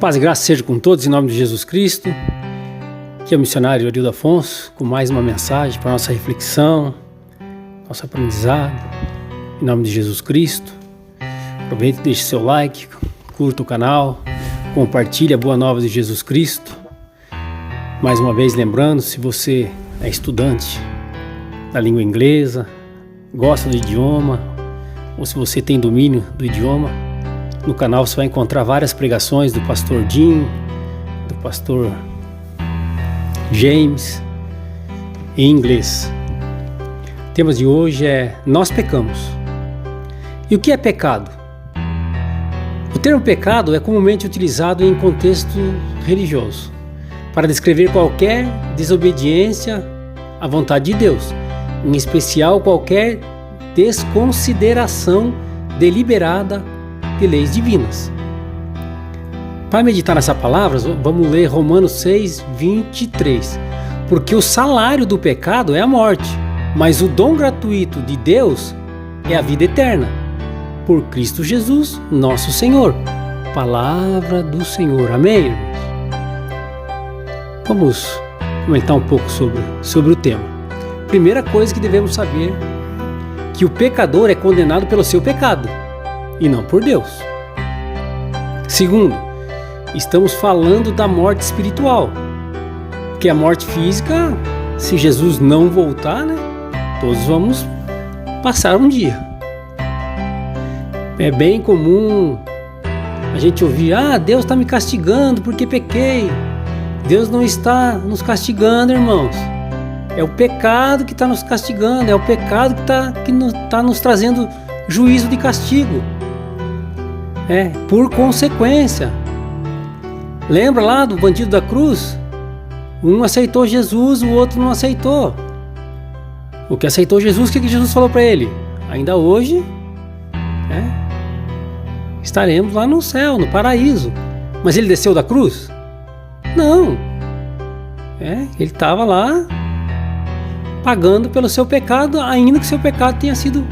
Paz e graça seja com todos, em nome de Jesus Cristo. Aqui é o missionário Arildo Afonso, com mais uma mensagem para nossa reflexão, nosso aprendizado, em nome de Jesus Cristo. Aproveite e deixe seu like, curta o canal, compartilhe a boa nova de Jesus Cristo. Mais uma vez lembrando, se você é estudante da língua inglesa, gosta do idioma, ou se você tem domínio do idioma, no canal você vai encontrar várias pregações do pastor Jim, do pastor James, em inglês. O tema de hoje é Nós pecamos. E o que é pecado? O termo pecado é comumente utilizado em contexto religioso para descrever qualquer desobediência à vontade de Deus, em especial qualquer desconsideração deliberada de leis divinas. Para meditar nessa palavra, vamos ler Romanos 6, 23. Porque o salário do pecado é a morte, mas o dom gratuito de Deus é a vida eterna, por Cristo Jesus, nosso Senhor. Palavra do Senhor. Amém, irmãos? Vamos comentar um pouco sobre o tema. Primeira coisa que devemos saber, que o pecador é condenado pelo seu pecado e não por Deus. Segundo, estamos falando da morte espiritual, porque a morte física, se Jesus não voltar, todos vamos passar um dia. É bem comum a gente ouvir: Deus está me castigando porque pequei. Deus não está nos castigando, irmãos. É o pecado que está nos castigando, é o pecado que está nos trazendo juízo de castigo. Por consequência. Lembra lá do bandido da cruz? Um aceitou Jesus, o outro não aceitou. O que aceitou Jesus, o que Jesus falou para ele? Ainda hoje estaremos lá no céu, no paraíso. Mas ele desceu da cruz? Não. Ele estava lá pagando pelo seu pecado, ainda que seu pecado tenha sido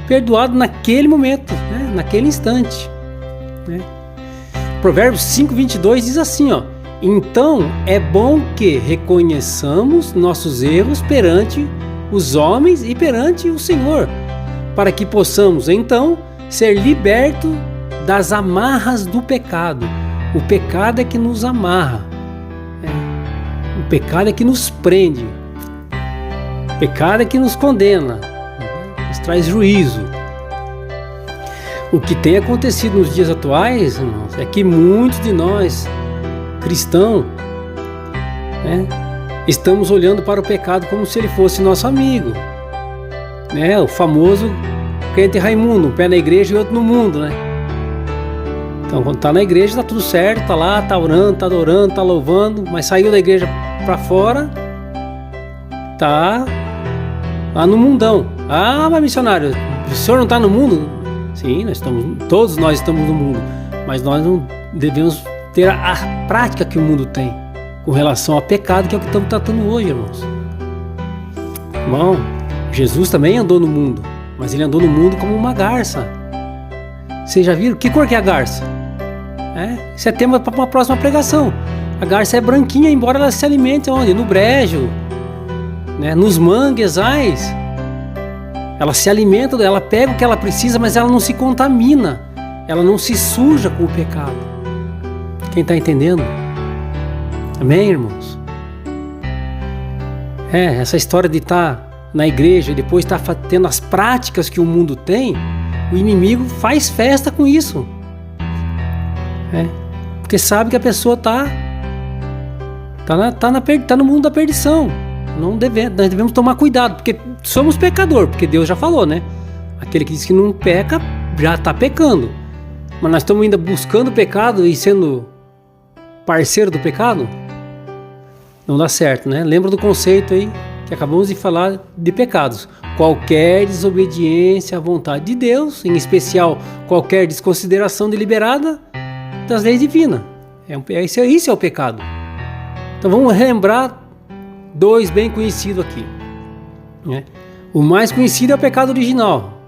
perdoado naquele momento, naquele instante. Provérbios 5:22 diz assim: então é bom que reconheçamos nossos erros perante os homens e perante o Senhor, para que possamos então ser libertos das amarras do pecado. O pecado é que nos amarra, o pecado é que nos prende, o pecado é que nos condena, nos traz juízo. O que tem acontecido nos dias atuais, irmãos, é que muitos de nós, cristãos, estamos olhando para o pecado como se ele fosse nosso amigo. O famoso crente Raimundo, um pé na igreja e outro no mundo, Então, quando está na igreja, está tudo certo, está lá, está orando, está adorando, está louvando, mas saiu da igreja para fora, está lá no mundão. Mas missionário, o senhor não está no mundo? Sim, todos nós estamos no mundo, mas nós não devemos ter a prática que o mundo tem com relação ao pecado, que é o que estamos tratando hoje, irmãos. Irmão, Jesus também andou no mundo, mas ele andou no mundo como uma garça. Vocês já viram? Que cor que é a garça? Isso é tema para uma próxima pregação. A garça é branquinha, embora ela se alimente onde? No brejo, nos manguezais. Ela se alimenta, ela pega o que ela precisa, mas ela não se contamina. Ela não se suja com o pecado. Quem está entendendo? Amém, irmãos? Essa história de estar na igreja e depois estar tendo as práticas que o mundo tem, o inimigo faz festa com isso. Porque sabe que a pessoa está no mundo da perdição. Nós devemos tomar cuidado, porque somos pecadores, porque Deus já falou, Aquele que diz que não peca, já está pecando. Mas nós estamos ainda buscando o pecado e sendo parceiro do pecado? Não dá certo, Lembra do conceito aí, que acabamos de falar de pecados. Qualquer desobediência à vontade de Deus, em especial qualquer desconsideração deliberada das leis divinas. Isso é o pecado. Então vamos relembrar dois bem conhecidos aqui. O mais conhecido é o pecado original.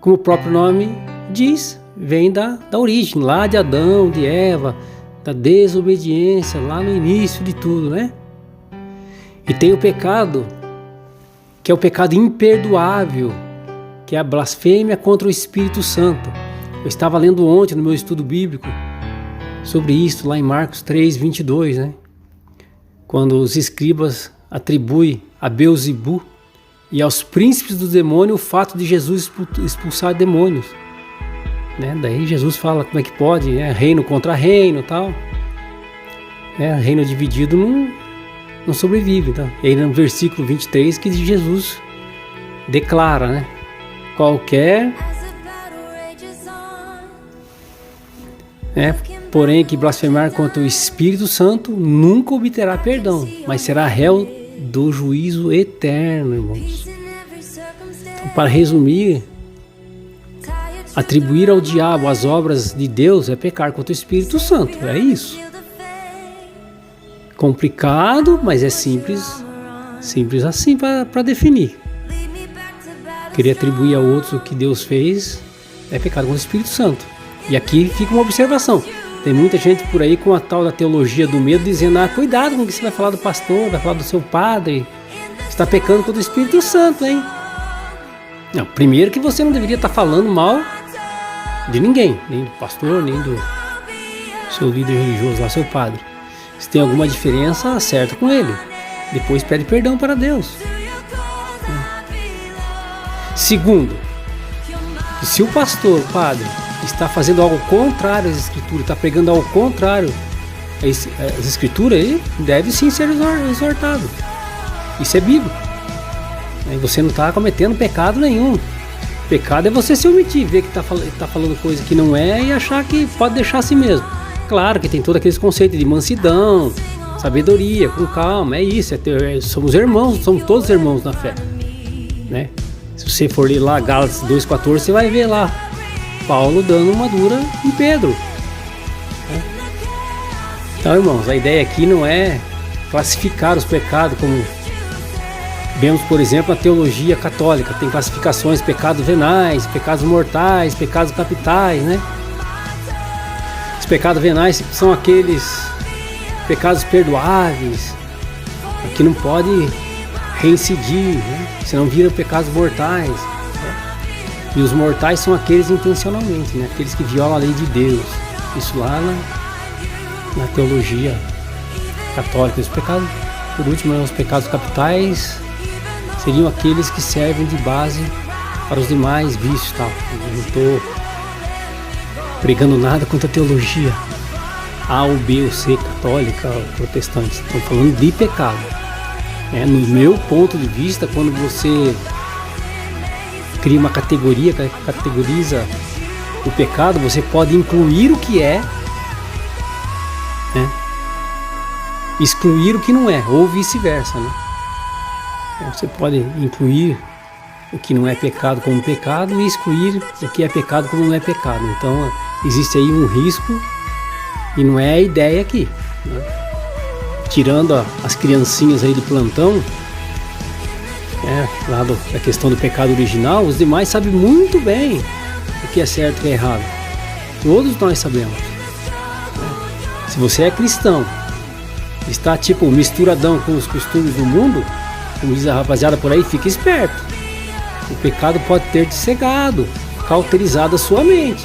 Como o próprio nome diz, vem da origem, lá de Adão, de Eva, da desobediência, lá no início de tudo, né? E tem o pecado, que é o pecado imperdoável, que é a blasfêmia contra o Espírito Santo. Eu estava lendo ontem no meu estudo bíblico sobre isso, lá em Marcos 3, 22, né? Quando os escribas atribuem a Beelzebul e aos príncipes do demônio o fato de Jesus expulsar demônios, né? Daí Jesus fala como é que pode, né? Reino contra reino e tal. Reino dividido não sobrevive. Tá? E aí no versículo 23 que Jesus declara, né? Porém que blasfemar contra o Espírito Santo nunca obterá perdão, mas será réu do juízo eterno, irmãos. Então, para resumir, atribuir ao diabo as obras de Deus é pecar contra o Espírito Santo, é isso. Complicado, mas é simples assim para definir. Querer atribuir a outros o que Deus fez é pecado contra o Espírito Santo. E aqui fica uma observação. Tem muita gente por aí com a tal da teologia do medo dizendo: cuidado com o que você vai falar do pastor, vai falar do seu padre. Você está pecando contra o Espírito Santo, hein? Não, primeiro que você não deveria estar falando mal de ninguém, nem do pastor, nem do seu líder religioso lá, seu padre. Se tem alguma diferença, acerta com ele. Depois pede perdão para Deus. Segundo, que se o pastor, o padre, está fazendo algo contrário às Escrituras, está pregando algo contrário às Escrituras, ele deve sim ser exortado. Isso é bíblico. Você não está cometendo pecado nenhum. Pecado é você se omitir, ver que está falando coisa que não é e achar que pode deixar assim mesmo. Claro que tem todos aqueles conceitos de mansidão, sabedoria, com calma, é isso. Somos irmãos, somos todos irmãos na fé, né? Se você for ler lá Gálatas 2,14, você vai ver lá Paulo dando uma dura em Pedro, né? Então, irmãos, a ideia aqui não é classificar os pecados como vemos, por exemplo, na teologia católica. Tem classificações: pecados venais, pecados mortais, pecados capitais, né? Os pecados venais são aqueles pecados perdoáveis, que não pode reincidir, né? Senão viram pecados mortais, né? E os mortais são aqueles intencionalmente, né? Aqueles que violam a lei de Deus. Isso lá na teologia católica. Os pecados, por último, os pecados capitais seriam aqueles que servem de base para os demais vícios, tal. Eu não estou pregando nada contra a teologia A ou B ou C, católica ou protestante. Estou falando de pecado. No meu ponto de vista, quando você cria uma categoria, categoriza o pecado, você pode incluir o que é, né? Excluir o que não é, ou vice-versa, né? Você pode incluir o que não é pecado como pecado e excluir o que é pecado como não é pecado. Então existe aí um risco e não é a ideia aqui, né? Tirando as criancinhas aí do plantão, lá da questão do pecado original, os demais sabem muito bem o que é certo e o que é errado. Todos nós sabemos. Se você é cristão, está tipo misturadão com os costumes do mundo, como diz a rapaziada por aí, fica esperto. O pecado pode ter te cegado, cauterizado a sua mente.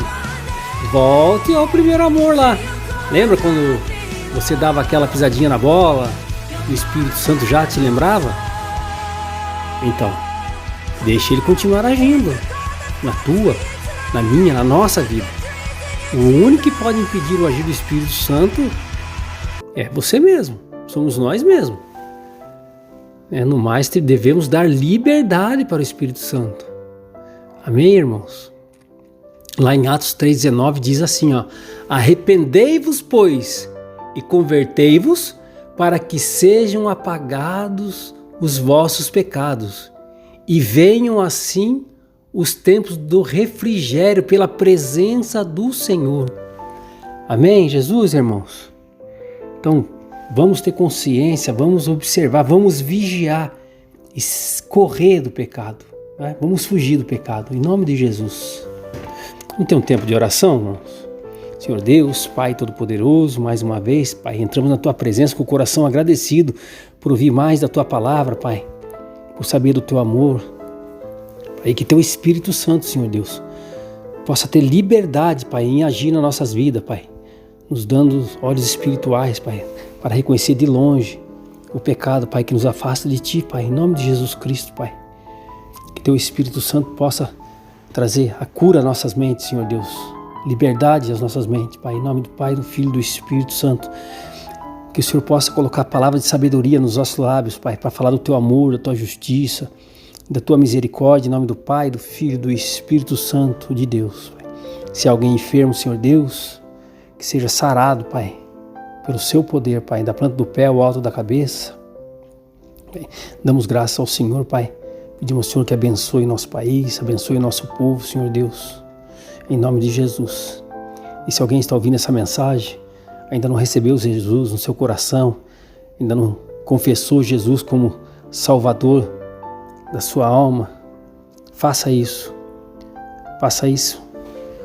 Volte ao primeiro amor lá. Lembra quando você dava aquela pisadinha na bola, o Espírito Santo já te lembrava? Então, deixe ele continuar agindo na tua, na minha, na nossa vida. O único que pode impedir o agir do Espírito Santo é você mesmo, somos nós mesmos. No mais, devemos dar liberdade para o Espírito Santo. Amém, irmãos? Lá em Atos 3,19 diz assim, arrependei-vos, pois, e convertei-vos, para que sejam apagados os vossos pecados, e venham assim os tempos do refrigério pela presença do Senhor. Amém, Jesus, irmãos? Então, vamos ter consciência, vamos observar, vamos vigiar e correr do pecado, né? Vamos fugir do pecado, em nome de Jesus. Vamos ter um tempo de oração, irmãos? Senhor Deus, Pai Todo-Poderoso, mais uma vez, Pai, entramos na Tua presença com o coração agradecido por ouvir mais da Tua palavra, Pai, por saber do Teu amor, Pai, que Teu Espírito Santo, Senhor Deus, possa ter liberdade, Pai, em agir nas nossas vidas, Pai, nos dando olhos espirituais, Pai, para reconhecer de longe o pecado, Pai, que nos afasta de Ti, Pai, em nome de Jesus Cristo, Pai. Que Teu Espírito Santo possa trazer a cura às nossas mentes, Senhor Deus, liberdade às nossas mentes, Pai, em nome do Pai, do Filho e do Espírito Santo. Que o Senhor possa colocar a palavra de sabedoria nos nossos lábios, Pai, para falar do Teu amor, da Tua justiça, da Tua misericórdia, em nome do Pai, do Filho e do Espírito Santo de Deus, Pai. Se alguém enfermo, Senhor Deus, que seja sarado, Pai, pelo Seu poder, Pai, da planta do pé ao alto da cabeça. Pai, damos graças ao Senhor, Pai. Pedimos ao Senhor que abençoe nosso país, abençoe o nosso povo, Senhor Deus, em nome de Jesus. E se alguém está ouvindo essa mensagem, ainda não recebeu Jesus no seu coração, ainda não confessou Jesus como Salvador da sua alma, faça isso,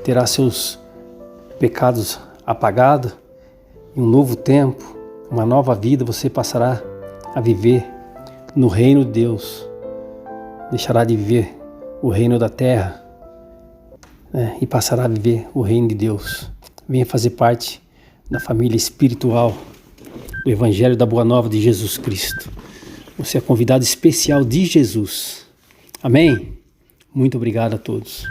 terá seus pecados apagados, e um novo tempo, uma nova vida você passará a viver no reino de Deus, deixará de viver o reino da terra, né, e passará a viver o reino de Deus. Venha fazer parte da família espiritual do Evangelho da Boa Nova de Jesus Cristo. Você é convidado especial de Jesus. Amém? Muito obrigado a todos.